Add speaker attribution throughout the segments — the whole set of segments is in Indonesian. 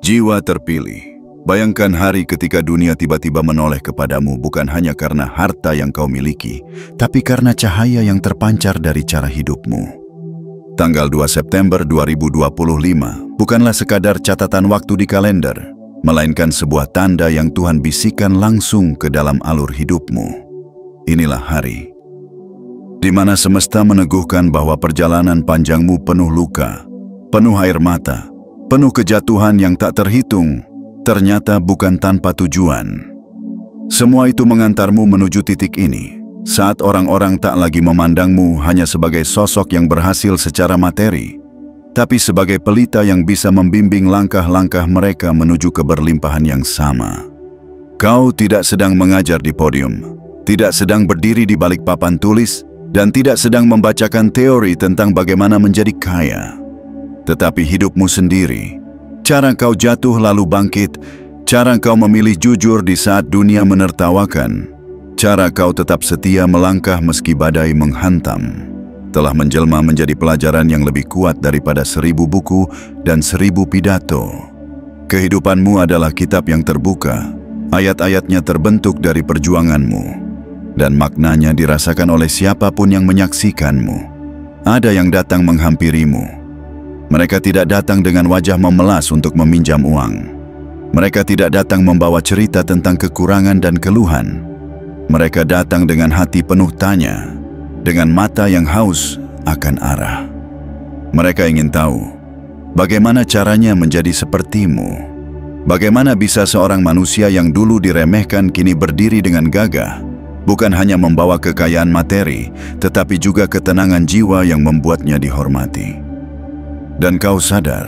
Speaker 1: Jiwa terpilih. Bayangkan hari ketika dunia tiba-tiba menoleh kepadamu bukan hanya karena harta yang kau miliki, tapi karena cahaya yang terpancar dari cara hidupmu. Tanggal 2 September 2025 bukanlah sekadar catatan waktu di kalender, melainkan sebuah tanda yang Tuhan bisikan langsung ke dalam alur hidupmu. Inilah hari di mana semesta meneguhkan bahwa perjalanan panjangmu penuh luka, penuh air mata, penuh kejatuhan yang tak terhitung, ternyata bukan tanpa tujuan. Semua itu mengantarmu menuju titik ini, saat orang-orang tak lagi memandangmu hanya sebagai sosok yang berhasil secara materi, tapi sebagai pelita yang bisa membimbing langkah-langkah mereka menuju keberlimpahan yang sama. Kau tidak sedang mengajar di podium, tidak sedang berdiri di balik papan tulis, dan tidak sedang membacakan teori tentang bagaimana menjadi kaya. Tetapi hidupmu sendiri, cara kau jatuh lalu bangkit, cara kau memilih jujur di saat dunia menertawakan, cara kau tetap setia melangkah meski badai menghantam, telah menjelma menjadi pelajaran yang lebih kuat daripada 1000 buku dan 1000 pidato. Kehidupanmu adalah kitab yang terbuka, ayat-ayatnya terbentuk dari perjuanganmu, dan maknanya dirasakan oleh siapapun yang menyaksikanmu. Ada yang datang menghampirimu. Mereka tidak datang dengan wajah memelas untuk meminjam uang. Mereka tidak datang membawa cerita tentang kekurangan dan keluhan. Mereka datang dengan hati penuh tanya, dengan mata yang haus akan arah. Mereka ingin tahu, bagaimana caranya menjadi sepertimu? Bagaimana bisa seorang manusia yang dulu diremehkan kini berdiri dengan gagah, bukan hanya membawa kekayaan materi, tetapi juga ketenangan jiwa yang membuatnya dihormati. Dan kau sadar,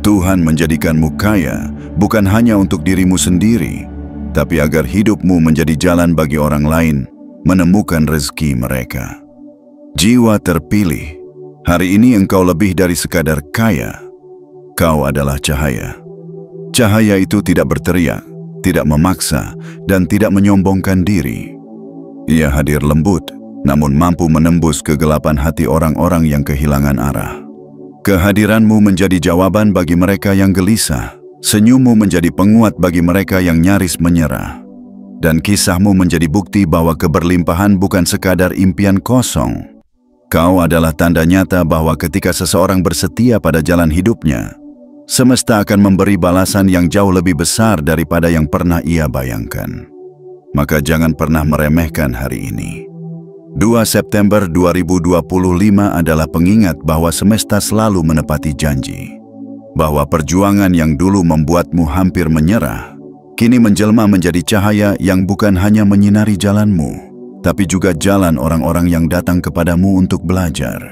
Speaker 1: Tuhan menjadikanmu kaya bukan hanya untuk dirimu sendiri, tapi agar hidupmu menjadi jalan bagi orang lain menemukan rezeki mereka. Jiwa terpilih, hari ini engkau lebih dari sekadar kaya. Kau adalah cahaya. Cahaya itu tidak berteriak, tidak memaksa, dan tidak menyombongkan diri. Ia hadir lembut, namun mampu menembus kegelapan hati orang-orang yang kehilangan arah. Kehadiranmu menjadi jawaban bagi mereka yang gelisah, senyummu menjadi penguat bagi mereka yang nyaris menyerah, dan kisahmu menjadi bukti bahwa keberlimpahan bukan sekadar impian kosong. Kau adalah tanda nyata bahwa ketika seseorang bersetia pada jalan hidupnya, semesta akan memberi balasan yang jauh lebih besar daripada yang pernah ia bayangkan. Maka jangan pernah meremehkan hari ini. 2 September 2025 adalah pengingat bahwa semesta selalu menepati janji. Bahwa perjuangan yang dulu membuatmu hampir menyerah, kini menjelma menjadi cahaya yang bukan hanya menyinari jalanmu, tapi juga jalan orang-orang yang datang kepadamu untuk belajar.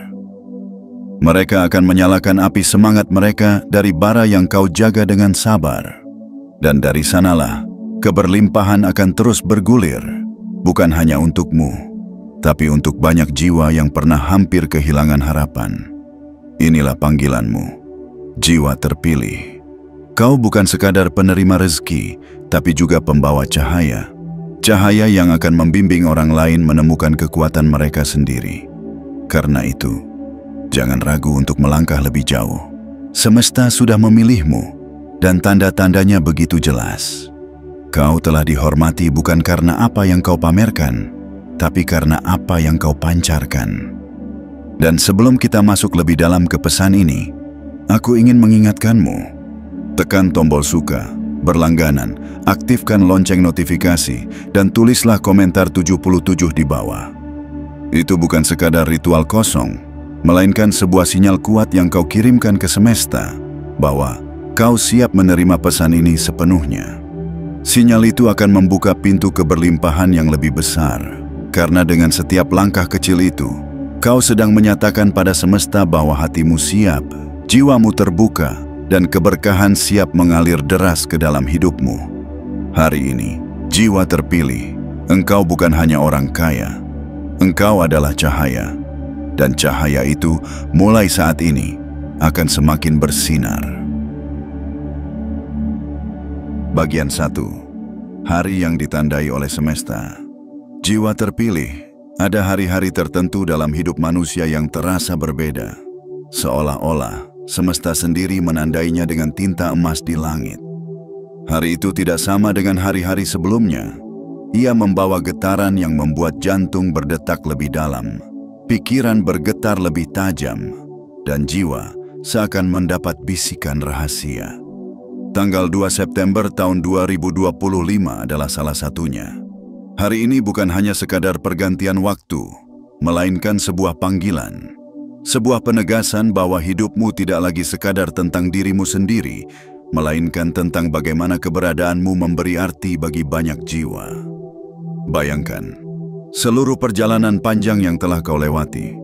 Speaker 1: Mereka akan menyalakan api semangat mereka dari bara yang kau jaga dengan sabar. Dan dari sanalah, keberlimpahan akan terus bergulir, bukan hanya untukmu, tapi untuk banyak jiwa yang pernah hampir kehilangan harapan. Inilah panggilanmu, jiwa terpilih. Kau bukan sekadar penerima rezeki, tapi juga pembawa cahaya. Cahaya yang akan membimbing orang lain menemukan kekuatan mereka sendiri. Karena itu, jangan ragu untuk melangkah lebih jauh. Semesta sudah memilihmu, dan tanda-tandanya begitu jelas. Kau telah dihormati bukan karena apa yang kau pamerkan, tapi karena apa yang kau pancarkan. Dan sebelum kita masuk lebih dalam ke pesan ini, aku ingin mengingatkanmu, tekan tombol suka, berlangganan, aktifkan lonceng notifikasi, dan tulislah komentar 77 di bawah. Itu bukan sekadar ritual kosong, melainkan sebuah sinyal kuat yang kau kirimkan ke semesta, bahwa kau siap menerima pesan ini sepenuhnya. Sinyal itu akan membuka pintu keberlimpahan yang lebih besar, karena dengan setiap langkah kecil itu, kau sedang menyatakan pada semesta bahwa hatimu siap, jiwamu terbuka, dan keberkahan siap mengalir deras ke dalam hidupmu. Hari ini, jiwa terpilih, engkau bukan hanya orang kaya, engkau adalah cahaya. Dan cahaya itu mulai saat ini akan semakin bersinar. Bagian 1. Hari yang ditandai oleh semesta. Jiwa terpilih, ada hari-hari tertentu dalam hidup manusia yang terasa berbeda. Seolah-olah Semesta sendiri menandainya dengan tinta emas di langit. Hari itu tidak sama dengan hari-hari sebelumnya. Ia membawa getaran yang membuat jantung berdetak lebih dalam, pikiran bergetar lebih tajam, dan jiwa seakan mendapat bisikan rahasia. Tanggal 2 September tahun 2025 adalah salah satunya. Hari ini bukan hanya sekadar pergantian waktu, melainkan sebuah panggilan. Sebuah penegasan bahwa hidupmu tidak lagi sekadar tentang dirimu sendiri, melainkan tentang bagaimana keberadaanmu memberi arti bagi banyak jiwa. Bayangkan, seluruh perjalanan panjang yang telah kau lewati,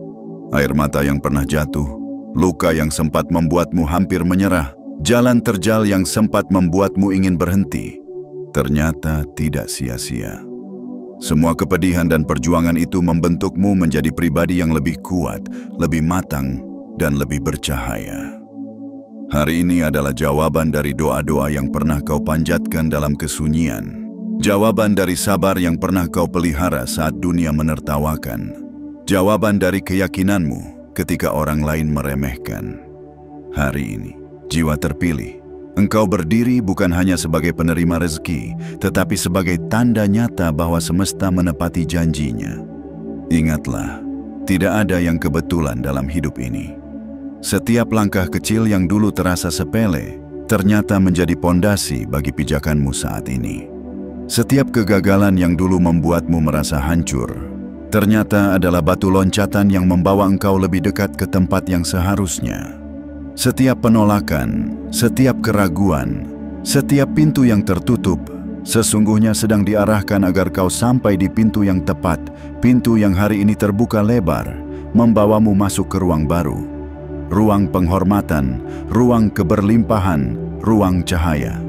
Speaker 1: air mata yang pernah jatuh, luka yang sempat membuatmu hampir menyerah, jalan terjal yang sempat membuatmu ingin berhenti, ternyata tidak sia-sia. Semua kepedihan dan perjuangan itu membentukmu menjadi pribadi yang lebih kuat, lebih matang, dan lebih bercahaya. Hari ini adalah jawaban dari doa-doa yang pernah kau panjatkan dalam kesunyian. Jawaban dari sabar yang pernah kau pelihara saat dunia menertawakan. Jawaban dari keyakinanmu ketika orang lain meremehkan. Hari ini, jiwa terpilih. Engkau berdiri bukan hanya sebagai penerima rezeki, tetapi sebagai tanda nyata bahwa semesta menepati janjinya. Ingatlah, tidak ada yang kebetulan dalam hidup ini. Setiap langkah kecil yang dulu terasa sepele, ternyata menjadi pondasi bagi pijakanmu saat ini. Setiap kegagalan yang dulu membuatmu merasa hancur, ternyata adalah batu loncatan yang membawa engkau lebih dekat ke tempat yang seharusnya. Setiap penolakan, setiap keraguan, setiap pintu yang tertutup, sesungguhnya sedang diarahkan agar kau sampai di pintu yang tepat, pintu yang hari ini terbuka lebar, membawamu masuk ke ruang baru. Ruang penghormatan, ruang keberlimpahan, ruang cahaya.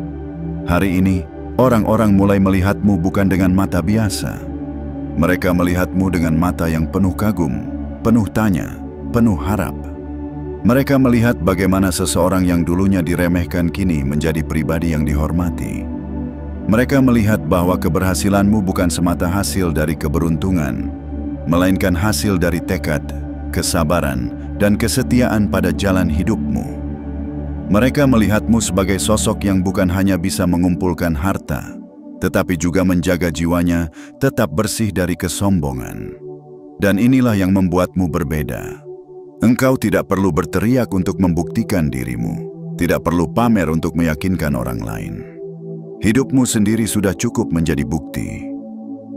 Speaker 1: Hari ini, orang-orang mulai melihatmu bukan dengan mata biasa. Mereka melihatmu dengan mata yang penuh kagum, penuh tanya, penuh harap. Mereka melihat bagaimana seseorang yang dulunya diremehkan kini menjadi pribadi yang dihormati. Mereka melihat bahwa keberhasilanmu bukan semata hasil dari keberuntungan, melainkan hasil dari tekad, kesabaran, dan kesetiaan pada jalan hidupmu. Mereka melihatmu sebagai sosok yang bukan hanya bisa mengumpulkan harta, tetapi juga menjaga jiwanya tetap bersih dari kesombongan. Dan inilah yang membuatmu berbeda. Engkau tidak perlu berteriak untuk membuktikan dirimu, tidak perlu pamer untuk meyakinkan orang lain. Hidupmu sendiri sudah cukup menjadi bukti.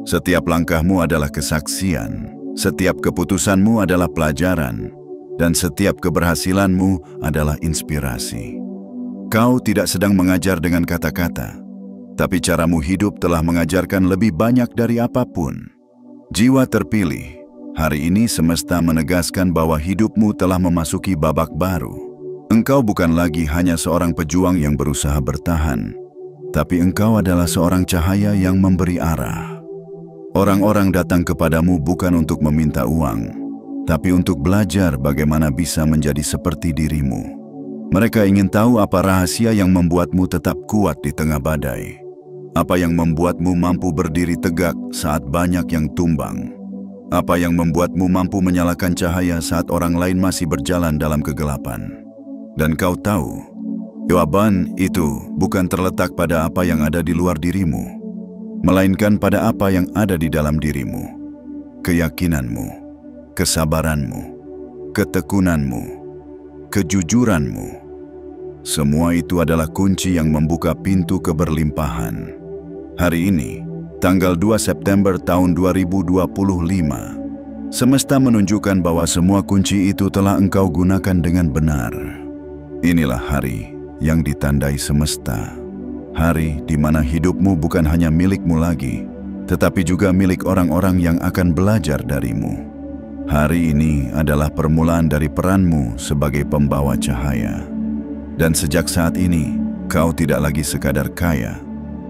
Speaker 1: Setiap langkahmu adalah kesaksian, setiap keputusanmu adalah pelajaran, dan setiap keberhasilanmu adalah inspirasi. Kau tidak sedang mengajar dengan kata-kata, tapi caramu hidup telah mengajarkan lebih banyak dari apapun. Jiwa terpilih. Hari ini semesta menegaskan bahwa hidupmu telah memasuki babak baru. Engkau bukan lagi hanya seorang pejuang yang berusaha bertahan, tapi engkau adalah seorang cahaya yang memberi arah. Orang-orang datang kepadamu bukan untuk meminta uang, tapi untuk belajar bagaimana bisa menjadi seperti dirimu. Mereka ingin tahu apa rahasia yang membuatmu tetap kuat di tengah badai. Apa yang membuatmu mampu berdiri tegak saat banyak yang tumbang. Apa yang membuatmu mampu menyalakan cahaya saat orang lain masih berjalan dalam kegelapan. Dan kau tahu, jawaban itu bukan terletak pada apa yang ada di luar dirimu, melainkan pada apa yang ada di dalam dirimu. Keyakinanmu, kesabaranmu, ketekunanmu, kejujuranmu. Semua itu adalah kunci yang membuka pintu keberlimpahan. Hari ini, tanggal 2 September tahun 2025, semesta menunjukkan bahwa semua kunci itu telah engkau gunakan dengan benar. Inilah hari yang ditandai semesta. Hari di mana hidupmu bukan hanya milikmu lagi, tetapi juga milik orang-orang yang akan belajar darimu. Hari ini adalah permulaan dari peranmu sebagai pembawa cahaya. Dan sejak saat ini, kau tidak lagi sekadar kaya.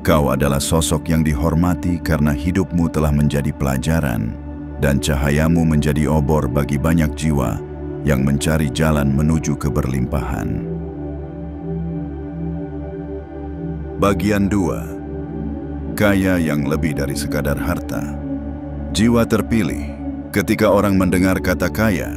Speaker 1: Kau adalah sosok yang dihormati karena hidupmu telah menjadi pelajaran dan cahayamu menjadi obor bagi banyak jiwa yang mencari jalan menuju keberlimpahan. Bagian 2. Kaya yang lebih dari sekadar harta. Jiwa terpilih. Ketika orang mendengar kata kaya,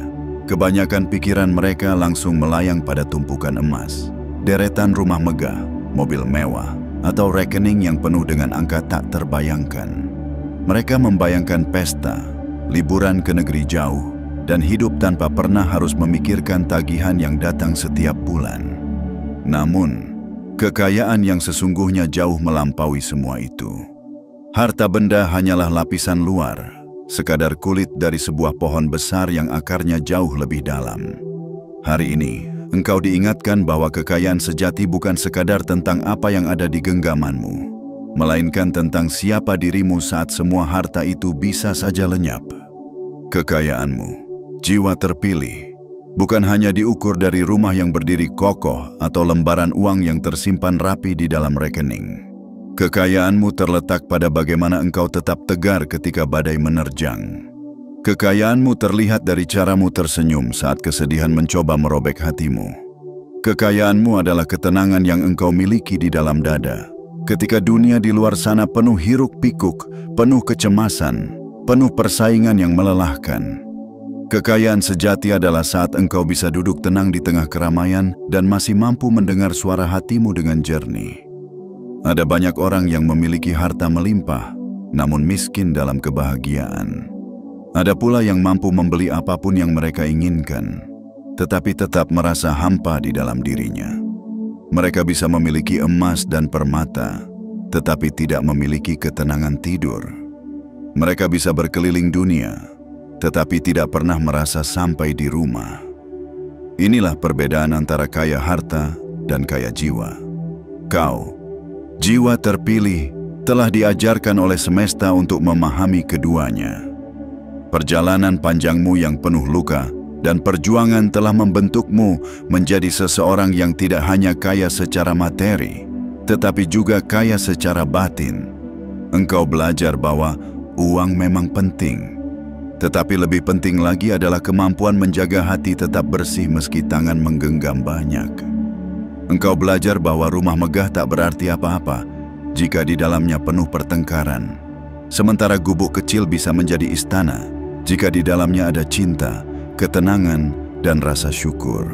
Speaker 1: Kebanyakan pikiran mereka langsung melayang pada tumpukan emas, deretan rumah megah, mobil mewah, atau rekening yang penuh dengan angka tak terbayangkan. Mereka membayangkan pesta, liburan ke negeri jauh, dan hidup tanpa pernah harus memikirkan tagihan yang datang setiap bulan. Namun, kekayaan yang sesungguhnya jauh melampaui semua itu. Harta benda hanyalah lapisan luar, sekadar kulit dari sebuah pohon besar yang akarnya jauh lebih dalam. Hari ini, engkau diingatkan bahwa kekayaan sejati bukan sekadar tentang apa yang ada di genggamanmu, melainkan tentang siapa dirimu saat semua harta itu bisa saja lenyap. Kekayaanmu, jiwa terpilih, bukan hanya diukur dari rumah yang berdiri kokoh atau lembaran uang yang tersimpan rapi di dalam rekening. Kekayaanmu terletak pada bagaimana engkau tetap tegar ketika badai menerjang. Kekayaanmu terlihat dari caramu tersenyum saat kesedihan mencoba merobek hatimu. Kekayaanmu adalah ketenangan yang engkau miliki di dalam dada. Ketika dunia di luar sana penuh hiruk-pikuk, penuh kecemasan, penuh persaingan yang melelahkan. Kekayaan sejati adalah saat engkau bisa duduk tenang di tengah keramaian dan masih mampu mendengar suara hatimu dengan jernih. Ada banyak orang yang memiliki harta melimpah, namun miskin dalam kebahagiaan. Ada pula yang mampu membeli apapun yang mereka inginkan, tetapi tetap merasa hampa di dalam dirinya. Mereka bisa memiliki emas dan permata, tetapi tidak memiliki ketenangan tidur. Mereka bisa berkeliling dunia, tetapi tidak pernah merasa sampai di rumah. Inilah perbedaan antara kaya harta dan kaya jiwa. Kau, jiwa terpilih, telah diajarkan oleh semesta untuk memahami keduanya. Perjalanan panjangmu yang penuh luka dan perjuangan telah membentukmu menjadi seseorang yang tidak hanya kaya secara materi, tetapi juga kaya secara batin. Engkau belajar bahwa uang memang penting, tetapi lebih penting lagi adalah kemampuan menjaga hati tetap bersih meski tangan menggenggam banyak. Engkau belajar bahwa rumah megah tak berarti apa-apa jika di dalamnya penuh pertengkaran, sementara gubuk kecil bisa menjadi istana jika di dalamnya ada cinta, ketenangan, dan rasa syukur.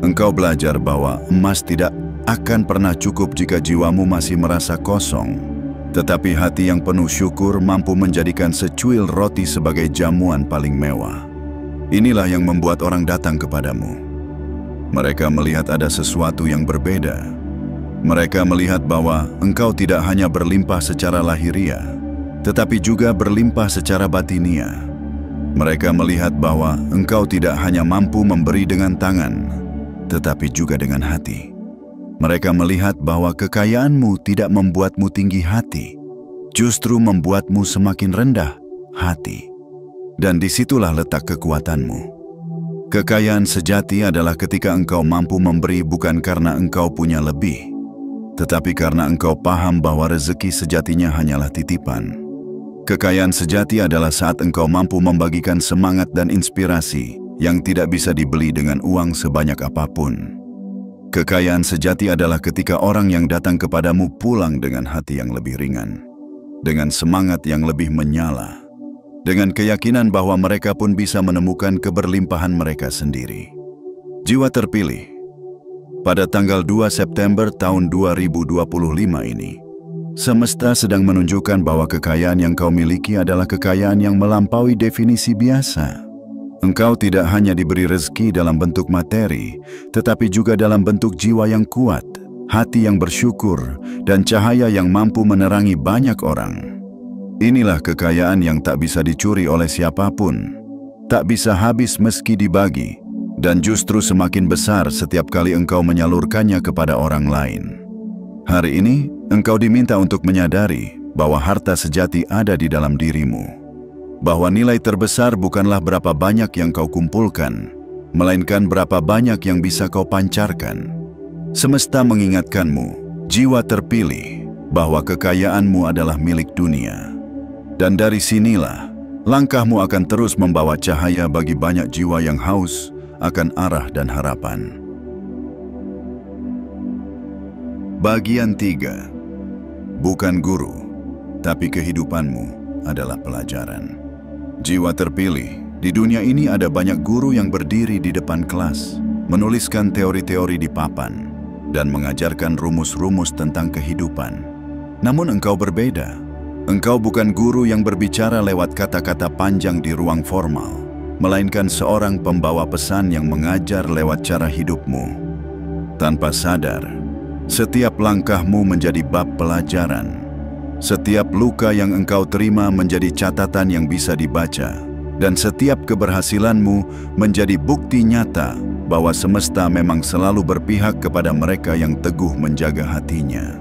Speaker 1: Engkau belajar bahwa emas tidak akan pernah cukup jika jiwamu masih merasa kosong, tetapi hati yang penuh syukur mampu menjadikan secuil roti sebagai jamuan paling mewah. Inilah yang membuat orang datang kepadamu. Mereka melihat ada sesuatu yang berbeda. Mereka melihat bahwa engkau tidak hanya berlimpah secara lahiriah, tetapi juga berlimpah secara batinia. Mereka melihat bahwa engkau tidak hanya mampu memberi dengan tangan, tetapi juga dengan hati. Mereka melihat bahwa kekayaanmu tidak membuatmu tinggi hati, justru membuatmu semakin rendah hati. Dan disitulah letak kekuatanmu. Kekayaan sejati adalah ketika engkau mampu memberi bukan karena engkau punya lebih, tetapi karena engkau paham bahwa rezeki sejatinya hanyalah titipan. Kekayaan sejati adalah saat engkau mampu membagikan semangat dan inspirasi yang tidak bisa dibeli dengan uang sebanyak apapun. Kekayaan sejati adalah ketika orang yang datang kepadamu pulang dengan hati yang lebih ringan, dengan semangat yang lebih menyala, dengan keyakinan bahwa mereka pun bisa menemukan keberlimpahan mereka sendiri. Jiwa terpilih. Pada tanggal 2 September tahun 2025 ini, semesta sedang menunjukkan bahwa kekayaan yang kau miliki adalah kekayaan yang melampaui definisi biasa. Engkau tidak hanya diberi rezeki dalam bentuk materi, tetapi juga dalam bentuk jiwa yang kuat, hati yang bersyukur, dan cahaya yang mampu menerangi banyak orang. Inilah kekayaan yang tak bisa dicuri oleh siapapun, tak bisa habis meski dibagi, dan justru semakin besar setiap kali engkau menyalurkannya kepada orang lain. Hari ini, engkau diminta untuk menyadari bahwa harta sejati ada di dalam dirimu. Bahwa nilai terbesar bukanlah berapa banyak yang kau kumpulkan, melainkan berapa banyak yang bisa kau pancarkan. Semesta mengingatkanmu, jiwa terpilih, bahwa kekayaanmu adalah milik dunia. Dan dari sinilah, langkahmu akan terus membawa cahaya bagi banyak jiwa yang haus akan arah dan harapan. Bagian 3. Bukan guru, tapi kehidupanmu adalah pelajaran. Jiwa terpilih Di dunia ini ada banyak guru yang berdiri di depan kelas, menuliskan teori-teori di papan, dan mengajarkan rumus-rumus tentang kehidupan. Namun engkau berbeda. Engkau bukan guru yang berbicara lewat kata-kata panjang di ruang formal, melainkan seorang pembawa pesan yang mengajar lewat cara hidupmu. Tanpa sadar, setiap langkahmu menjadi bab pelajaran. Setiap luka yang engkau terima menjadi catatan yang bisa dibaca, dan setiap keberhasilanmu menjadi bukti nyata bahwa semesta memang selalu berpihak kepada mereka yang teguh menjaga hatinya.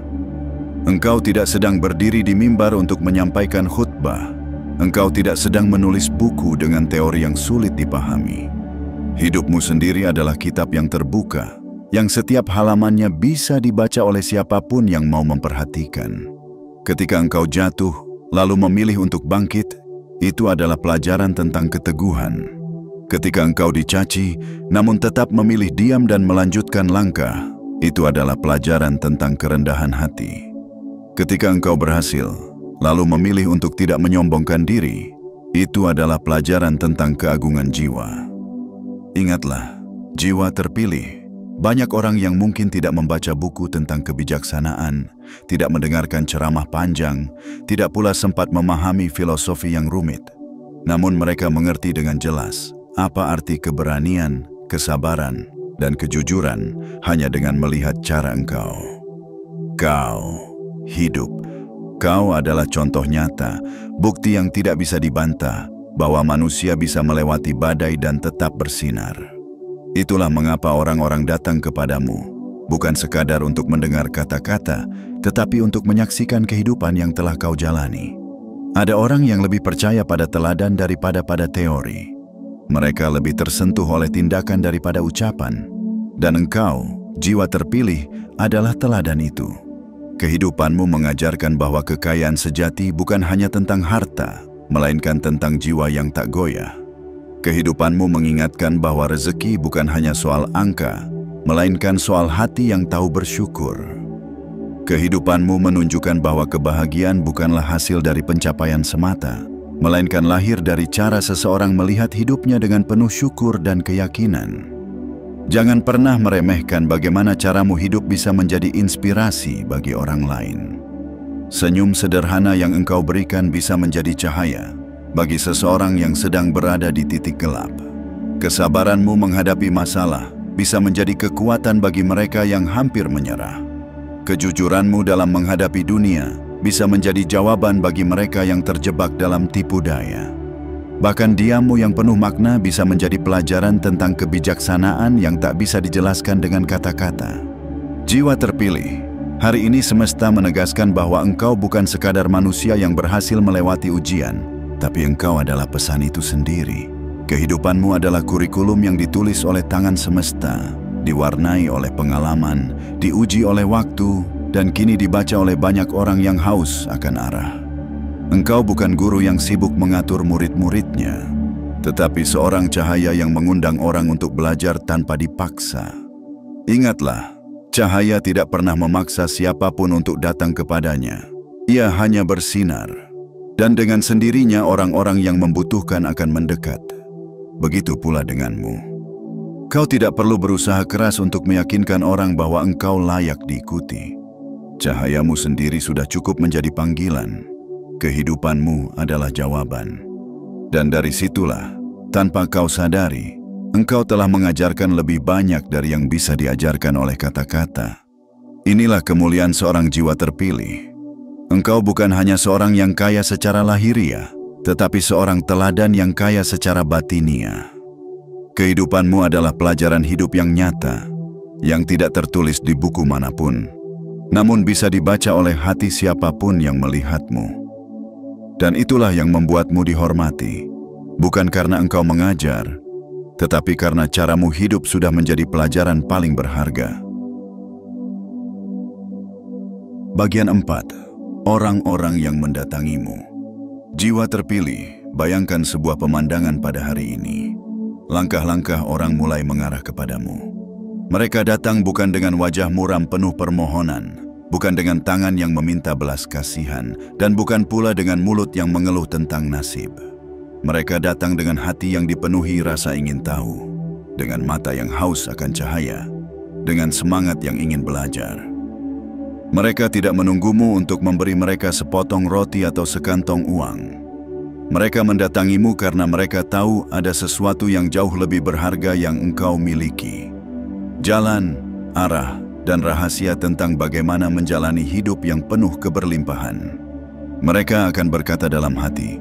Speaker 1: Engkau tidak sedang berdiri di mimbar untuk menyampaikan khutbah. Engkau tidak sedang menulis buku dengan teori yang sulit dipahami. Hidupmu sendiri adalah kitab yang terbuka, yang setiap halamannya bisa dibaca oleh siapapun yang mau memperhatikan. Ketika engkau jatuh, lalu memilih untuk bangkit, itu adalah pelajaran tentang keteguhan. Ketika engkau dicaci, namun tetap memilih diam dan melanjutkan langkah, itu adalah pelajaran tentang kerendahan hati. Ketika engkau berhasil, lalu memilih untuk tidak menyombongkan diri, itu adalah pelajaran tentang keagungan jiwa. Ingatlah, jiwa terpilih. Banyak orang yang mungkin tidak membaca buku tentang kebijaksanaan, tidak mendengarkan ceramah panjang, tidak pula sempat memahami filosofi yang rumit. Namun mereka mengerti dengan jelas apa arti keberanian, kesabaran, dan kejujuran hanya dengan melihat cara engkau. Kau hidup. Kau adalah contoh nyata, bukti yang tidak bisa dibantah bahwa manusia bisa melewati badai dan tetap bersinar. Itulah mengapa orang-orang datang kepadamu, bukan sekadar untuk mendengar kata-kata, tetapi untuk menyaksikan kehidupan yang telah kau jalani. Ada orang yang lebih percaya pada teladan daripada pada teori. Mereka lebih tersentuh oleh tindakan daripada ucapan. Dan engkau, jiwa terpilih, adalah teladan itu. Kehidupanmu mengajarkan bahwa kekayaan sejati bukan hanya tentang harta, melainkan tentang jiwa yang tak goyah. Kehidupanmu mengingatkan bahwa rezeki bukan hanya soal angka, melainkan soal hati yang tahu bersyukur. Kehidupanmu menunjukkan bahwa kebahagiaan bukanlah hasil dari pencapaian semata, melainkan lahir dari cara seseorang melihat hidupnya dengan penuh syukur dan keyakinan. Jangan pernah meremehkan bagaimana caramu hidup bisa menjadi inspirasi bagi orang lain. Senyum sederhana yang engkau berikan bisa menjadi cahaya bagi seseorang yang sedang berada di titik gelap. Kesabaranmu menghadapi masalah bisa menjadi kekuatan bagi mereka yang hampir menyerah. Kejujuranmu dalam menghadapi dunia bisa menjadi jawaban bagi mereka yang terjebak dalam tipu daya. Bahkan diammu yang penuh makna bisa menjadi pelajaran tentang kebijaksanaan yang tak bisa dijelaskan dengan kata-kata. Jiwa terpilih, hari ini semesta menegaskan bahwa engkau bukan sekadar manusia yang berhasil melewati ujian, tapi engkau adalah pesan itu sendiri. Kehidupanmu adalah kurikulum yang ditulis oleh tangan semesta, diwarnai oleh pengalaman, diuji oleh waktu, dan kini dibaca oleh banyak orang yang haus akan arah. Engkau bukan guru yang sibuk mengatur murid-muridnya, tetapi seorang cahaya yang mengundang orang untuk belajar tanpa dipaksa. Ingatlah, cahaya tidak pernah memaksa siapapun untuk datang kepadanya. Ia hanya bersinar. Dan dengan sendirinya orang-orang yang membutuhkan akan mendekat. Begitu pula denganmu. Kau tidak perlu berusaha keras untuk meyakinkan orang bahwa engkau layak diikuti. Cahayamu sendiri sudah cukup menjadi panggilan. Kehidupanmu adalah jawaban. Dan dari situlah, tanpa kau sadari, engkau telah mengajarkan lebih banyak dari yang bisa diajarkan oleh kata-kata. Inilah kemuliaan seorang jiwa terpilih. Engkau bukan hanya seorang yang kaya secara lahiriah, tetapi seorang teladan yang kaya secara batiniah. Kehidupanmu adalah pelajaran hidup yang nyata, yang tidak tertulis di buku manapun, namun bisa dibaca oleh hati siapapun yang melihatmu. Dan itulah yang membuatmu dihormati, bukan karena engkau mengajar, tetapi karena caramu hidup sudah menjadi pelajaran paling berharga. Bagian 4. Orang-orang yang mendatangimu. Jiwa terpilih, bayangkan sebuah pemandangan pada hari ini. Langkah-langkah orang mulai mengarah kepadamu. Mereka datang bukan dengan wajah muram penuh permohonan, bukan dengan tangan yang meminta belas kasihan, dan bukan pula dengan mulut yang mengeluh tentang nasib. Mereka datang dengan hati yang dipenuhi rasa ingin tahu, dengan mata yang haus akan cahaya, dengan semangat yang ingin belajar. Mereka tidak menunggumu untuk memberi mereka sepotong roti atau sekantong uang. Mereka mendatangimu karena mereka tahu ada sesuatu yang jauh lebih berharga yang engkau miliki. Jalan, arah, dan rahasia tentang bagaimana menjalani hidup yang penuh keberlimpahan. Mereka akan berkata dalam hati,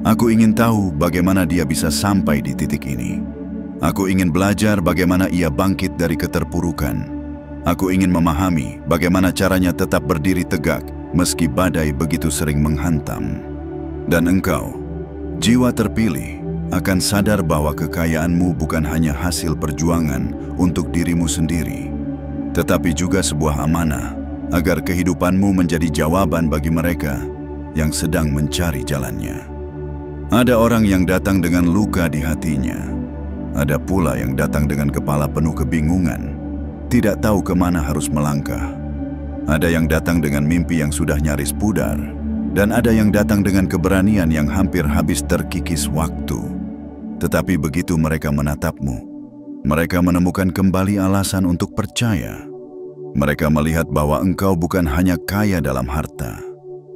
Speaker 1: "Aku ingin tahu bagaimana dia bisa sampai di titik ini. Aku ingin belajar bagaimana ia bangkit dari keterpurukan. Aku ingin memahami bagaimana caranya tetap berdiri tegak meski badai begitu sering menghantam." Dan engkau, jiwa terpilih, akan sadar bahwa kekayaanmu bukan hanya hasil perjuangan untuk dirimu sendiri, tetapi juga sebuah amanah agar kehidupanmu menjadi jawaban bagi mereka yang sedang mencari jalannya. Ada orang yang datang dengan luka di hatinya. Ada pula yang datang dengan kepala penuh kebingungan, tidak tahu kemana harus melangkah. Ada yang datang dengan mimpi yang sudah nyaris pudar, dan ada yang datang dengan keberanian yang hampir habis terkikis waktu. Tetapi begitu mereka menatapmu, mereka menemukan kembali alasan untuk percaya. Mereka melihat bahwa engkau bukan hanya kaya dalam harta,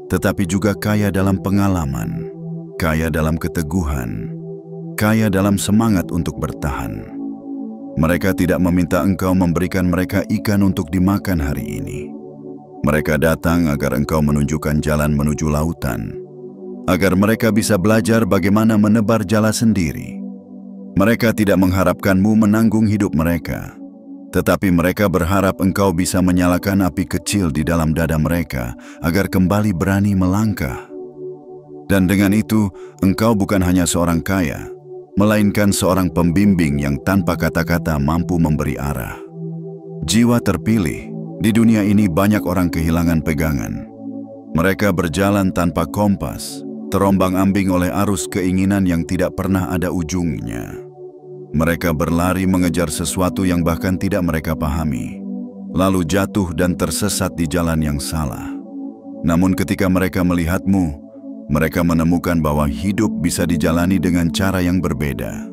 Speaker 1: tetapi juga kaya dalam pengalaman, kaya dalam keteguhan, kaya dalam semangat untuk bertahan. Mereka tidak meminta engkau memberikan mereka ikan untuk dimakan hari ini. Mereka datang agar engkau menunjukkan jalan menuju lautan, agar mereka bisa belajar bagaimana menebar jala sendiri. Mereka tidak mengharapkanmu menanggung hidup mereka, tetapi mereka berharap engkau bisa menyalakan api kecil di dalam dada mereka agar kembali berani melangkah. Dan dengan itu, engkau bukan hanya seorang kaya, melainkan seorang pembimbing yang tanpa kata-kata mampu memberi arah. Jiwa terpilih, di dunia ini banyak orang kehilangan pegangan. Mereka berjalan tanpa kompas, terombang-ambing oleh arus keinginan yang tidak pernah ada ujungnya. Mereka berlari mengejar sesuatu yang bahkan tidak mereka pahami, lalu jatuh dan tersesat di jalan yang salah. Namun ketika mereka melihatmu, mereka menemukan bahwa hidup bisa dijalani dengan cara yang berbeda.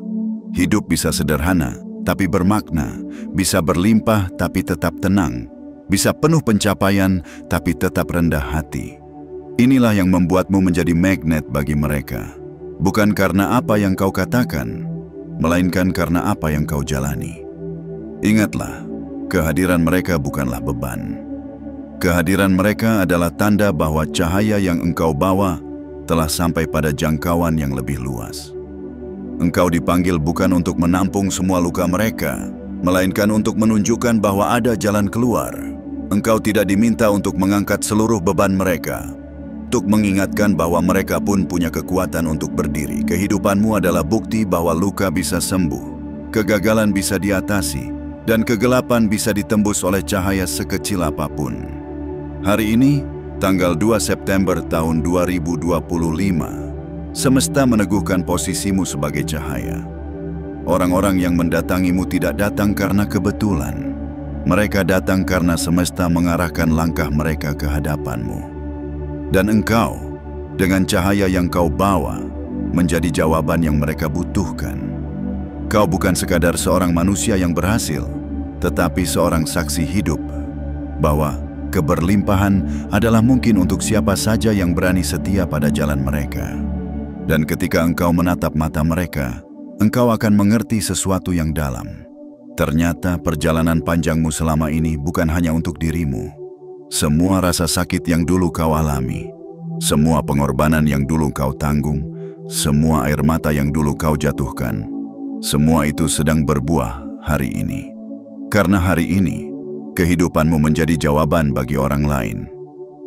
Speaker 1: Hidup bisa sederhana, tapi bermakna, bisa berlimpah tapi tetap tenang, bisa penuh pencapaian tapi tetap rendah hati. Inilah yang membuatmu menjadi magnet bagi mereka, bukan karena apa yang kau katakan, melainkan karena apa yang kau jalani. Ingatlah, kehadiran mereka bukanlah beban. Kehadiran mereka adalah tanda bahwa cahaya yang engkau bawa telah sampai pada jangkauan yang lebih luas. Engkau dipanggil bukan untuk menampung semua luka mereka, melainkan untuk menunjukkan bahwa ada jalan keluar. Engkau tidak diminta untuk mengangkat seluruh beban mereka, untuk mengingatkan bahwa mereka pun punya kekuatan untuk berdiri. Kehidupanmu adalah bukti bahwa luka bisa sembuh, kegagalan bisa diatasi, dan kegelapan bisa ditembus oleh cahaya sekecil apapun. Hari ini, tanggal 2 September tahun 2025, semesta meneguhkan posisimu sebagai cahaya. Orang-orang yang mendatangimu tidak datang karena kebetulan. Mereka datang karena semesta mengarahkan langkah mereka ke hadapanmu. Dan engkau, dengan cahaya yang kau bawa, menjadi jawaban yang mereka butuhkan. Kau bukan sekadar seorang manusia yang berhasil, tetapi seorang saksi hidup bahwa keberlimpahan adalah mungkin untuk siapa saja yang berani setia pada jalan mereka. Dan ketika engkau menatap mata mereka, engkau akan mengerti sesuatu yang dalam. Ternyata perjalanan panjangmu selama ini bukan hanya untuk dirimu. Semua rasa sakit yang dulu kau alami, semua pengorbanan yang dulu kau tanggung, semua air mata yang dulu kau jatuhkan, semua itu sedang berbuah hari ini. Karena hari ini, kehidupanmu menjadi jawaban bagi orang lain.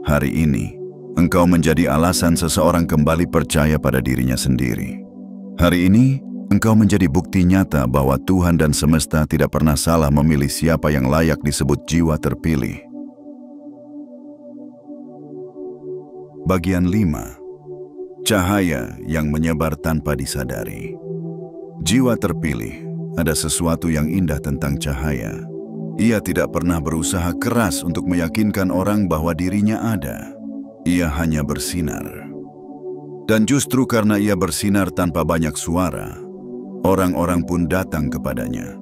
Speaker 1: Hari ini, engkau menjadi alasan seseorang kembali percaya pada dirinya sendiri. Hari ini, engkau menjadi bukti nyata bahwa Tuhan dan semesta tidak pernah salah memilih siapa yang layak disebut jiwa terpilih. Bagian 5. Cahaya yang menyebar tanpa disadari. Jiwa terpilih, ada sesuatu yang indah tentang cahaya. Ia tidak pernah berusaha keras untuk meyakinkan orang bahwa dirinya ada. Ia hanya bersinar. Dan justru karena ia bersinar tanpa banyak suara, orang-orang pun datang kepadanya,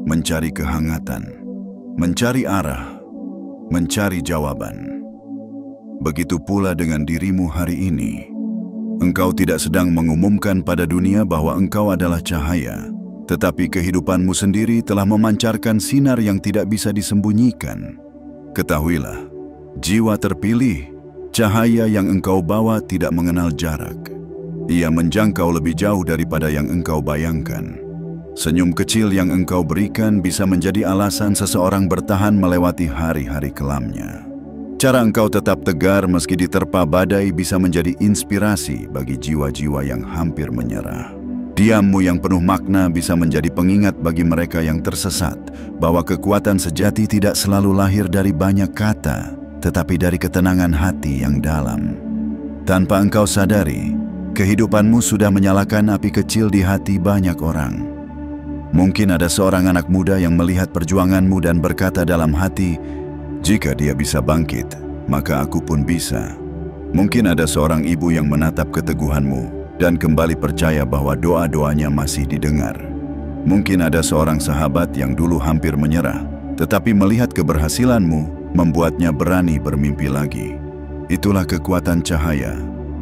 Speaker 1: mencari kehangatan, mencari arah, mencari jawaban. Begitu pula dengan dirimu hari ini. Engkau tidak sedang mengumumkan pada dunia bahwa engkau adalah cahaya, tetapi kehidupanmu sendiri telah memancarkan sinar yang tidak bisa disembunyikan. Ketahuilah, jiwa terpilih, cahaya yang engkau bawa tidak mengenal jarak. Ia menjangkau lebih jauh daripada yang engkau bayangkan. Senyum kecil yang engkau berikan bisa menjadi alasan seseorang bertahan melewati hari-hari kelamnya. Cara engkau tetap tegar meski diterpa badai bisa menjadi inspirasi bagi jiwa-jiwa yang hampir menyerah. Diammu yang penuh makna bisa menjadi pengingat bagi mereka yang tersesat bahwa kekuatan sejati tidak selalu lahir dari banyak kata, tetapi dari ketenangan hati yang dalam. Tanpa engkau sadari, kehidupanmu sudah menyalakan api kecil di hati banyak orang. Mungkin ada seorang anak muda yang melihat perjuanganmu dan berkata dalam hati, "Jika dia bisa bangkit, maka aku pun bisa." Mungkin ada seorang ibu yang menatap keteguhanmu dan kembali percaya bahwa doa-doanya masih didengar. Mungkin ada seorang sahabat yang dulu hampir menyerah, tetapi melihat keberhasilanmu membuatnya berani bermimpi lagi. Itulah kekuatan cahaya.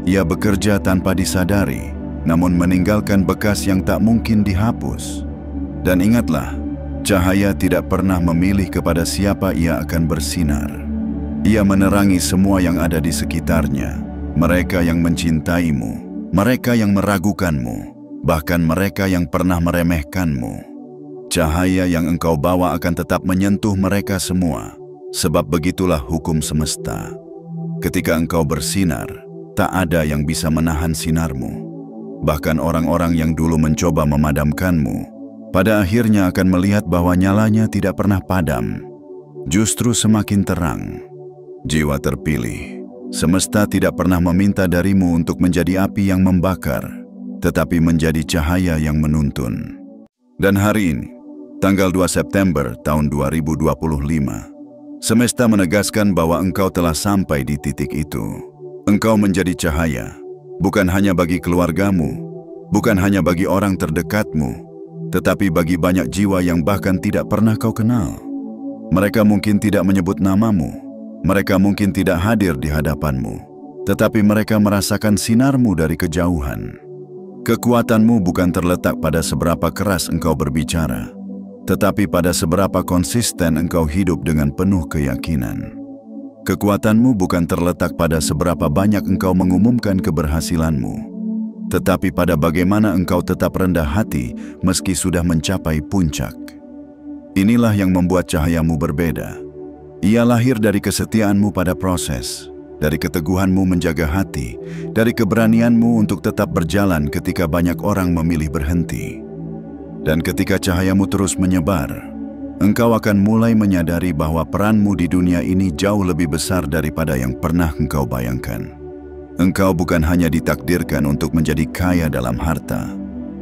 Speaker 1: Ia bekerja tanpa disadari, namun meninggalkan bekas yang tak mungkin dihapus. Dan ingatlah, cahaya tidak pernah memilih kepada siapa ia akan bersinar. Ia menerangi semua yang ada di sekitarnya, mereka yang mencintaimu, mereka yang meragukanmu, bahkan mereka yang pernah meremehkanmu. Cahaya yang engkau bawa akan tetap menyentuh mereka semua, sebab begitulah hukum semesta. Ketika engkau bersinar, tak ada yang bisa menahan sinarmu. Bahkan orang-orang yang dulu mencoba memadamkanmu, pada akhirnya akan melihat bahwa nyalanya tidak pernah padam, justru semakin terang. Jiwa terpilih, semesta tidak pernah meminta darimu untuk menjadi api yang membakar, tetapi menjadi cahaya yang menuntun. Dan hari ini, tanggal 2 September tahun 2025, semesta menegaskan bahwa engkau telah sampai di titik itu. Engkau menjadi cahaya, bukan hanya bagi keluargamu, bukan hanya bagi orang terdekatmu, tetapi bagi banyak jiwa yang bahkan tidak pernah kau kenal. Mereka mungkin tidak menyebut namamu, mereka mungkin tidak hadir di hadapanmu, tetapi mereka merasakan sinarmu dari kejauhan. Kekuatanmu bukan terletak pada seberapa keras engkau berbicara, tetapi pada seberapa konsisten engkau hidup dengan penuh keyakinan. Kekuatanmu bukan terletak pada seberapa banyak engkau mengumumkan keberhasilanmu, tetapi pada bagaimana engkau tetap rendah hati meski sudah mencapai puncak. Inilah yang membuat cahayamu berbeda. Ia lahir dari kesetiaanmu pada proses, dari keteguhanmu menjaga hati, dari keberanianmu untuk tetap berjalan ketika banyak orang memilih berhenti. Dan ketika cahayamu terus menyebar, engkau akan mulai menyadari bahwa peranmu di dunia ini jauh lebih besar daripada yang pernah engkau bayangkan. Engkau bukan hanya ditakdirkan untuk menjadi kaya dalam harta,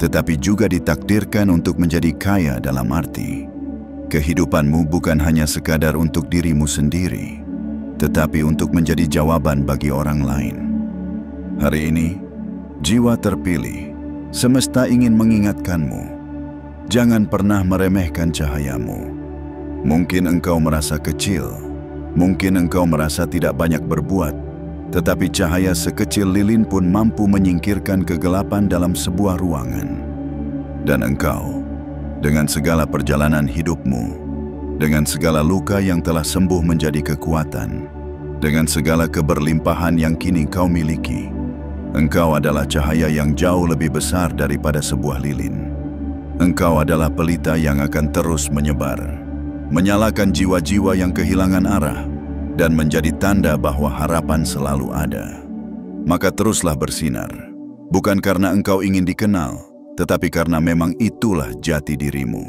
Speaker 1: tetapi juga ditakdirkan untuk menjadi kaya dalam arti. Kehidupanmu bukan hanya sekadar untuk dirimu sendiri, tetapi untuk menjadi jawaban bagi orang lain. Hari ini, jiwa terpilih, semesta ingin mengingatkanmu. Jangan pernah meremehkan cahayamu. Mungkin engkau merasa kecil, mungkin engkau merasa tidak banyak berbuat, tetapi cahaya sekecil lilin pun mampu menyingkirkan kegelapan dalam sebuah ruangan. Dan engkau, dengan segala perjalanan hidupmu, dengan segala luka yang telah sembuh menjadi kekuatan, dengan segala keberlimpahan yang kini kau miliki, engkau adalah cahaya yang jauh lebih besar daripada sebuah lilin. Engkau adalah pelita yang akan terus menyebar, menyalakan jiwa-jiwa yang kehilangan arah, dan menjadi tanda bahwa harapan selalu ada. Maka teruslah bersinar, bukan karena engkau ingin dikenal, tetapi karena memang itulah jati dirimu.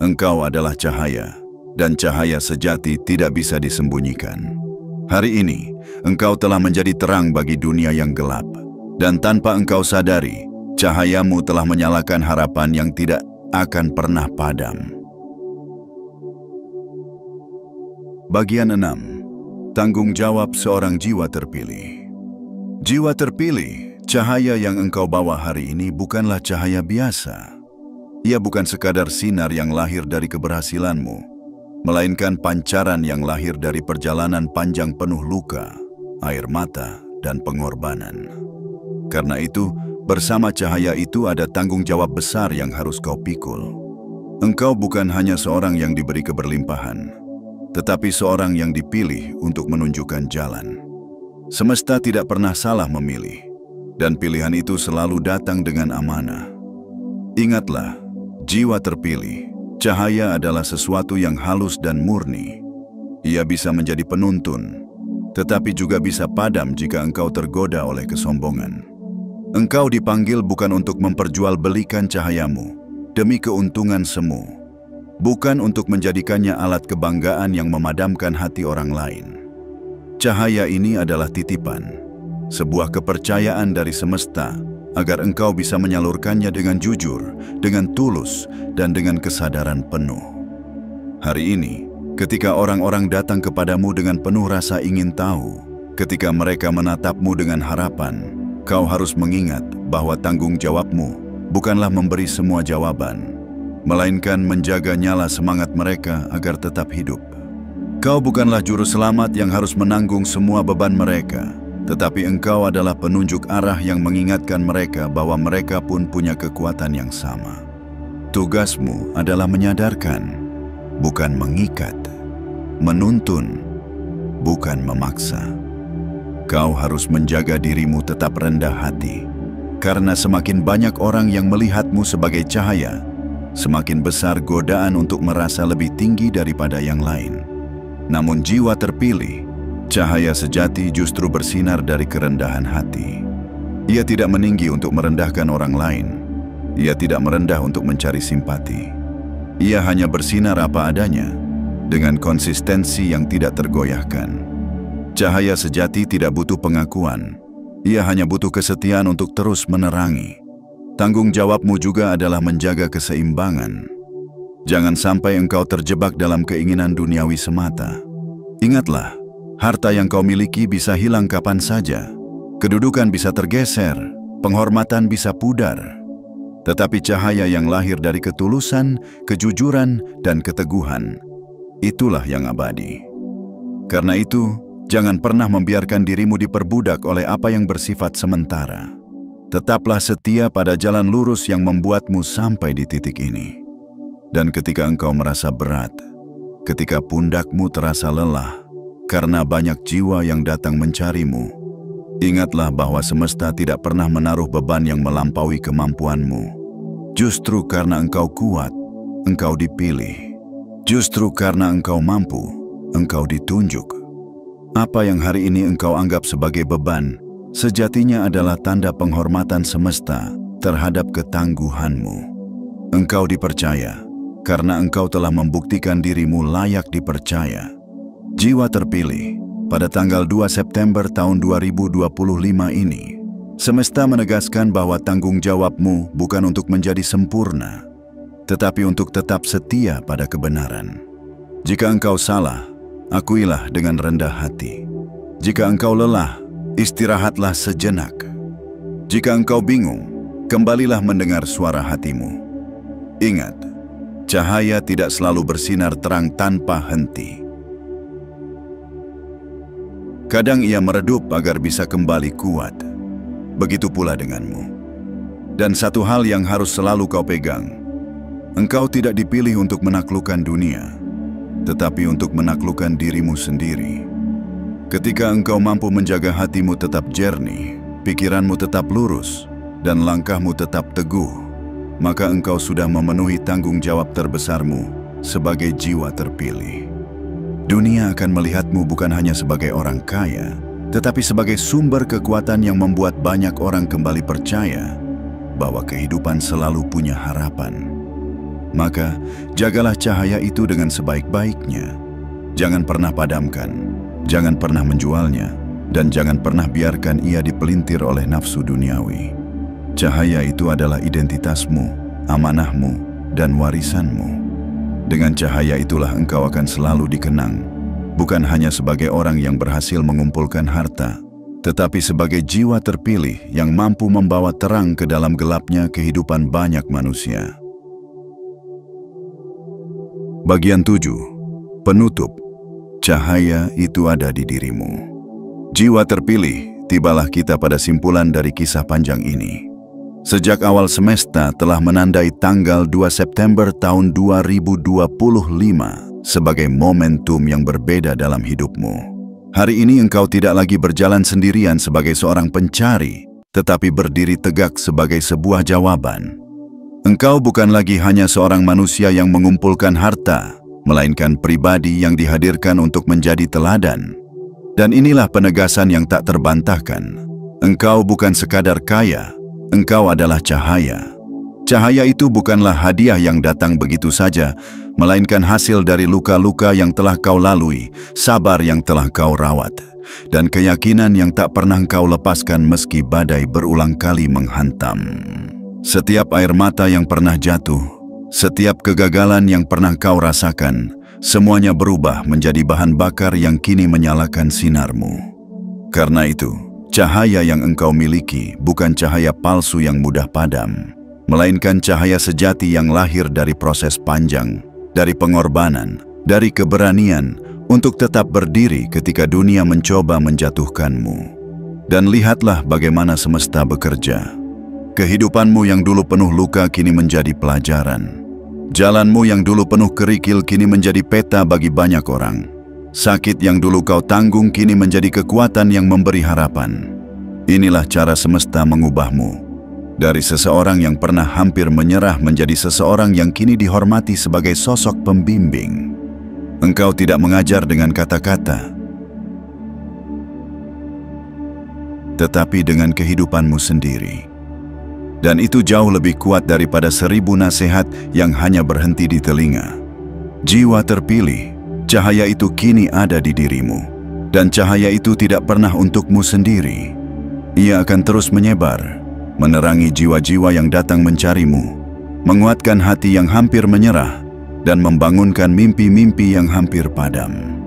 Speaker 1: Engkau adalah cahaya, dan cahaya sejati tidak bisa disembunyikan. Hari ini, engkau telah menjadi terang bagi dunia yang gelap, dan tanpa engkau sadari, cahayamu telah menyalakan harapan yang tidak akan pernah padam. Bagian 6. Tanggung jawab seorang jiwa terpilih. Jiwa terpilih Cahaya yang engkau bawa hari ini bukanlah cahaya biasa. Ia bukan sekadar sinar yang lahir dari keberhasilanmu, melainkan pancaran yang lahir dari perjalanan panjang penuh luka, air mata, dan pengorbanan. Karena itu, bersama cahaya itu ada tanggung jawab besar yang harus kau pikul. Engkau bukan hanya seorang yang diberi keberlimpahan, tetapi seorang yang dipilih untuk menunjukkan jalan. Semesta tidak pernah salah memilih, dan pilihan itu selalu datang dengan amanah. Ingatlah, jiwa terpilih, cahaya adalah sesuatu yang halus dan murni. Ia bisa menjadi penuntun, tetapi juga bisa padam jika engkau tergoda oleh kesombongan. Engkau dipanggil bukan untuk memperjualbelikan cahayamu demi keuntungan semu, bukan untuk menjadikannya alat kebanggaan yang memadamkan hati orang lain. Cahaya ini adalah titipan, sebuah kepercayaan dari semesta agar engkau bisa menyalurkannya dengan jujur, dengan tulus, dan dengan kesadaran penuh. Hari ini, ketika orang-orang datang kepadamu dengan penuh rasa ingin tahu, ketika mereka menatapmu dengan harapan, kau harus mengingat bahwa tanggung jawabmu bukanlah memberi semua jawaban, melainkan menjaga nyala semangat mereka agar tetap hidup. Kau bukanlah juru selamat yang harus menanggung semua beban mereka, tetapi engkau adalah penunjuk arah yang mengingatkan mereka bahwa mereka pun punya kekuatan yang sama. Tugasmu adalah menyadarkan, bukan mengikat, menuntun, bukan memaksa. Kau harus menjaga dirimu tetap rendah hati, karena semakin banyak orang yang melihatmu sebagai cahaya, semakin besar godaan untuk merasa lebih tinggi daripada yang lain. Namun jiwa terpilih, cahaya sejati justru bersinar dari kerendahan hati. Ia tidak meninggi untuk merendahkan orang lain. Ia tidak merendah untuk mencari simpati. Ia hanya bersinar apa adanya, dengan konsistensi yang tidak tergoyahkan. Cahaya sejati tidak butuh pengakuan. Ia hanya butuh kesetiaan untuk terus menerangi. Tanggung jawabmu juga adalah menjaga keseimbangan. Jangan sampai engkau terjebak dalam keinginan duniawi semata. Ingatlah, harta yang kau miliki bisa hilang kapan saja. Kedudukan bisa tergeser, penghormatan bisa pudar. Tetapi cahaya yang lahir dari ketulusan, kejujuran, dan keteguhan, itulah yang abadi. Karena itu, jangan pernah membiarkan dirimu diperbudak oleh apa yang bersifat sementara. Tetaplah setia pada jalan lurus yang membuatmu sampai di titik ini. Dan ketika engkau merasa berat, ketika pundakmu terasa lelah, karena banyak jiwa yang datang mencarimu, ingatlah bahwa semesta tidak pernah menaruh beban yang melampaui kemampuanmu. Justru karena engkau kuat, engkau dipilih. Justru karena engkau mampu, engkau ditunjuk. Apa yang hari ini engkau anggap sebagai beban, sejatinya adalah tanda penghormatan semesta terhadap ketangguhanmu. Engkau dipercaya karena engkau telah membuktikan dirimu layak dipercaya. Jiwa terpilih, pada tanggal 2 September tahun 2025 ini, semesta menegaskan bahwa tanggung jawabmu bukan untuk menjadi sempurna, tetapi untuk tetap setia pada kebenaran. Jika engkau salah, akuilah dengan rendah hati. Jika engkau lelah, istirahatlah sejenak. Jika engkau bingung, kembalilah mendengar suara hatimu. Ingat, cahaya tidak selalu bersinar terang tanpa henti. Kadang ia meredup agar bisa kembali kuat. Begitu pula denganmu. Dan satu hal yang harus selalu kau pegang, engkau tidak dipilih untuk menaklukkan dunia, tetapi untuk menaklukkan dirimu sendiri. Ketika engkau mampu menjaga hatimu tetap jernih, pikiranmu tetap lurus, dan langkahmu tetap teguh, maka engkau sudah memenuhi tanggung jawab terbesarmu sebagai jiwa terpilih. Dunia akan melihatmu bukan hanya sebagai orang kaya, tetapi sebagai sumber kekuatan yang membuat banyak orang kembali percaya bahwa kehidupan selalu punya harapan. Maka, jagalah cahaya itu dengan sebaik-baiknya. Jangan pernah padamkan, jangan pernah menjualnya, dan jangan pernah biarkan ia dipelintir oleh nafsu duniawi. Cahaya itu adalah identitasmu, amanahmu, dan warisanmu. Dengan cahaya itulah engkau akan selalu dikenang, bukan hanya sebagai orang yang berhasil mengumpulkan harta, tetapi sebagai jiwa terpilih yang mampu membawa terang ke dalam gelapnya kehidupan banyak manusia. Bagian 7. Penutup. Cahaya itu ada di dirimu. Jiwa terpilih, tibalah kita pada simpulan dari kisah panjang ini. Sejak awal semesta telah menandai tanggal 2 September tahun 2025 sebagai momentum yang berbeda dalam hidupmu. Hari ini engkau tidak lagi berjalan sendirian sebagai seorang pencari, tetapi berdiri tegak sebagai sebuah jawaban. Engkau bukan lagi hanya seorang manusia yang mengumpulkan harta, melainkan pribadi yang dihadirkan untuk menjadi teladan. Dan inilah penegasan yang tak terbantahkan. Engkau bukan sekadar kaya, engkau adalah cahaya. Cahaya itu bukanlah hadiah yang datang begitu saja, melainkan hasil dari luka-luka yang telah kau lalui, sabar yang telah kau rawat, dan keyakinan yang tak pernah kau lepaskan meski badai berulang kali menghantam. Setiap air mata yang pernah jatuh, setiap kegagalan yang pernah kau rasakan, semuanya berubah menjadi bahan bakar yang kini menyalakan sinarmu. Karena itu, cahaya yang engkau miliki bukan cahaya palsu yang mudah padam, melainkan cahaya sejati yang lahir dari proses panjang, dari pengorbanan, dari keberanian untuk tetap berdiri ketika dunia mencoba menjatuhkanmu. Dan lihatlah bagaimana semesta bekerja. Kehidupanmu yang dulu penuh luka kini menjadi pelajaran. Jalanmu yang dulu penuh kerikil kini menjadi peta bagi banyak orang. Sakit yang dulu kau tanggung kini menjadi kekuatan yang memberi harapan. Inilah cara semesta mengubahmu. Dari seseorang yang pernah hampir menyerah menjadi seseorang yang kini dihormati sebagai sosok pembimbing. Engkau tidak mengajar dengan kata-kata, tetapi dengan kehidupanmu sendiri. Dan itu jauh lebih kuat daripada 1000 nasihat yang hanya berhenti di telinga. Jiwa terpilih, cahaya itu kini ada di dirimu. Dan cahaya itu tidak pernah untukmu sendiri. Ia akan terus menyebar, menerangi jiwa-jiwa yang datang mencarimu, menguatkan hati yang hampir menyerah, dan membangunkan mimpi-mimpi yang hampir padam.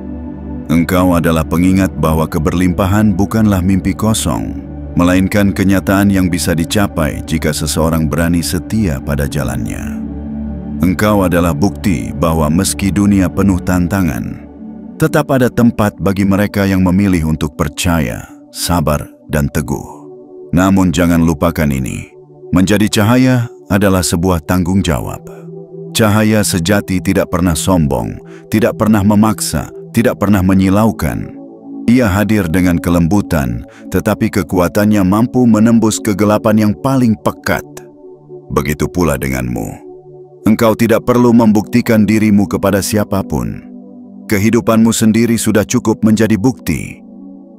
Speaker 1: Engkau adalah pengingat bahwa keberlimpahan bukanlah mimpi kosong, melainkan kenyataan yang bisa dicapai jika seseorang berani setia pada jalannya. Engkau adalah bukti bahwa meski dunia penuh tantangan, tetap ada tempat bagi mereka yang memilih untuk percaya, sabar, dan teguh. Namun jangan lupakan ini, menjadi cahaya adalah sebuah tanggung jawab. Cahaya sejati tidak pernah sombong, tidak pernah memaksa, tidak pernah menyilaukan. Ia hadir dengan kelembutan, tetapi kekuatannya mampu menembus kegelapan yang paling pekat. Begitu pula denganmu. Engkau tidak perlu membuktikan dirimu kepada siapapun. Kehidupanmu sendiri sudah cukup menjadi bukti.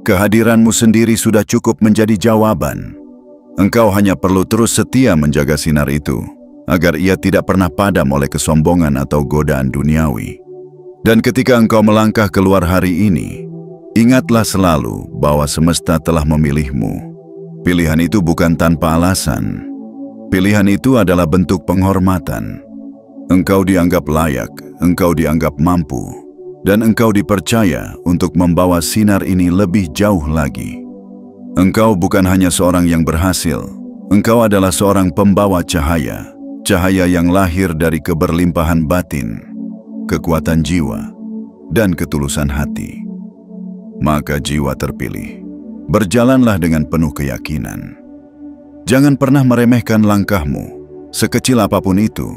Speaker 1: Kehadiranmu sendiri sudah cukup menjadi jawaban. Engkau hanya perlu terus setia menjaga sinar itu, agar ia tidak pernah padam oleh kesombongan atau godaan duniawi. Dan ketika engkau melangkah keluar hari ini, ingatlah selalu bahwa semesta telah memilihmu. Pilihan itu bukan tanpa alasan. Pilihan itu adalah bentuk penghormatan. Engkau dianggap layak, engkau dianggap mampu, dan engkau dipercaya untuk membawa sinar ini lebih jauh lagi. Engkau bukan hanya seorang yang berhasil, engkau adalah seorang pembawa cahaya, cahaya yang lahir dari keberlimpahan batin, kekuatan jiwa, dan ketulusan hati. Maka jiwa terpilih, berjalanlah dengan penuh keyakinan. Jangan pernah meremehkan langkahmu, sekecil apapun itu,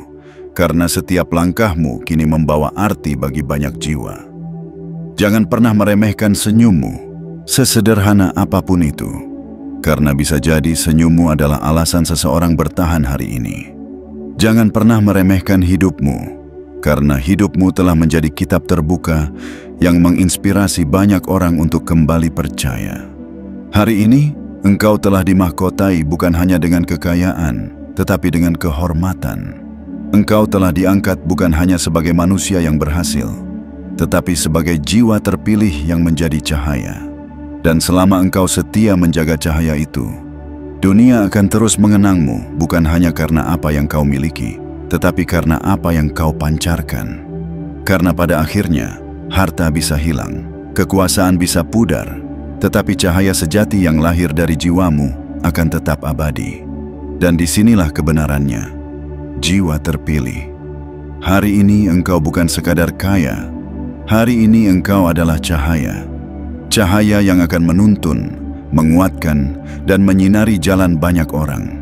Speaker 1: karena setiap langkahmu kini membawa arti bagi banyak jiwa. Jangan pernah meremehkan senyummu, sesederhana apapun itu, karena bisa jadi senyummu adalah alasan seseorang bertahan hari ini. Jangan pernah meremehkan hidupmu, karena hidupmu telah menjadi kitab terbuka yang menginspirasi banyak orang untuk kembali percaya. Hari ini, engkau telah dimahkotai bukan hanya dengan kekayaan, tetapi dengan kehormatan. Engkau telah diangkat bukan hanya sebagai manusia yang berhasil, tetapi sebagai jiwa terpilih yang menjadi cahaya. Dan selama engkau setia menjaga cahaya itu, dunia akan terus mengenangmu bukan hanya karena apa yang kau miliki, tetapi karena apa yang kau pancarkan. Karena pada akhirnya, harta bisa hilang, kekuasaan bisa pudar, tetapi cahaya sejati yang lahir dari jiwamu akan tetap abadi. Dan disinilah kebenarannya, jiwa terpilih. Hari ini engkau bukan sekadar kaya, hari ini engkau adalah cahaya. Cahaya yang akan menuntun, menguatkan, dan menyinari jalan banyak orang.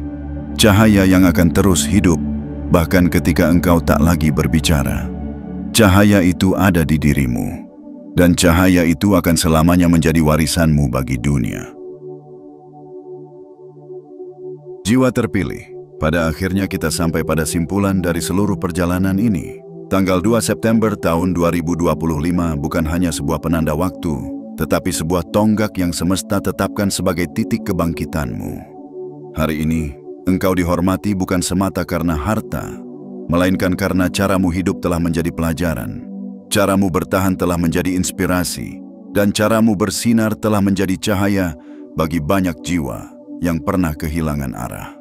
Speaker 1: Cahaya yang akan terus hidup, bahkan ketika engkau tak lagi berbicara. Cahaya itu ada di dirimu, dan cahaya itu akan selamanya menjadi warisanmu bagi dunia. Jiwa terpilih. Pada akhirnya kita sampai pada simpulan dari seluruh perjalanan ini. Tanggal 2 September tahun 2025 bukan hanya sebuah penanda waktu, tetapi sebuah tonggak yang semesta tetapkan sebagai titik kebangkitanmu. Hari ini, engkau dihormati bukan semata karena harta, melainkan karena caramu hidup telah menjadi pelajaran. Caramu bertahan telah menjadi inspirasi, dan caramu bersinar telah menjadi cahaya bagi banyak jiwa yang pernah kehilangan arah.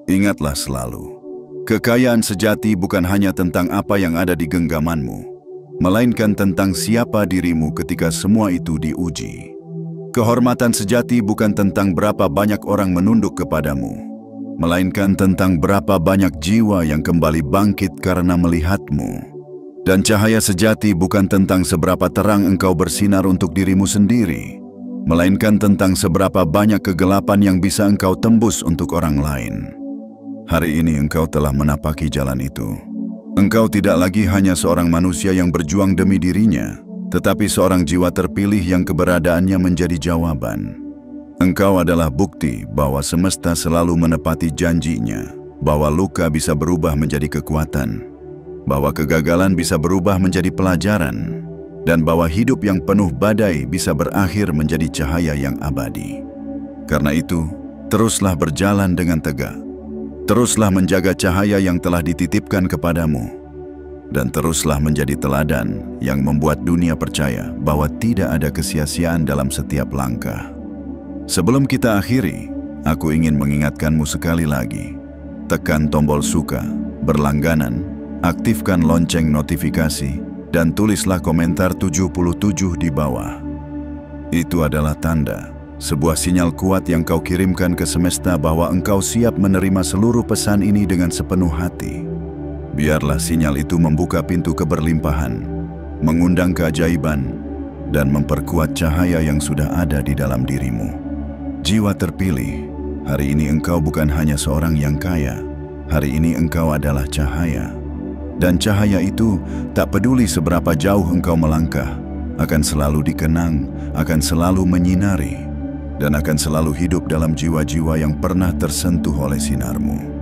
Speaker 1: Ingatlah selalu, kekayaan sejati bukan hanya tentang apa yang ada di genggamanmu, melainkan tentang siapa dirimu ketika semua itu diuji. Kehormatan sejati bukan tentang berapa banyak orang menunduk kepadamu, melainkan tentang berapa banyak jiwa yang kembali bangkit karena melihatmu. Dan cahaya sejati bukan tentang seberapa terang engkau bersinar untuk dirimu sendiri, melainkan tentang seberapa banyak kegelapan yang bisa engkau tembus untuk orang lain. Hari ini engkau telah menapaki jalan itu. Engkau tidak lagi hanya seorang manusia yang berjuang demi dirinya, tetapi seorang jiwa terpilih yang keberadaannya menjadi jawaban. Engkau adalah bukti bahwa semesta selalu menepati janjinya, bahwa luka bisa berubah menjadi kekuatan, bahwa kegagalan bisa berubah menjadi pelajaran, dan bahwa hidup yang penuh badai bisa berakhir menjadi cahaya yang abadi. Karena itu, teruslah berjalan dengan tegak. Teruslah menjaga cahaya yang telah dititipkan kepadamu, dan teruslah menjadi teladan yang membuat dunia percaya bahwa tidak ada kesia-siaan dalam setiap langkah. Sebelum kita akhiri, aku ingin mengingatkanmu sekali lagi. Tekan tombol suka, berlangganan, aktifkan lonceng notifikasi, dan tulislah komentar 77 di bawah. Itu adalah tanda, sebuah sinyal kuat yang kau kirimkan ke semesta bahwa engkau siap menerima seluruh pesan ini dengan sepenuh hati. Biarlah sinyal itu membuka pintu keberlimpahan, mengundang keajaiban, dan memperkuat cahaya yang sudah ada di dalam dirimu. Jiwa terpilih, hari ini engkau bukan hanya seorang yang kaya, hari ini engkau adalah cahaya. Dan cahaya itu tak peduli seberapa jauh engkau melangkah, akan selalu dikenang, akan selalu menyinari, dan akan selalu hidup dalam jiwa-jiwa yang pernah tersentuh oleh sinarmu.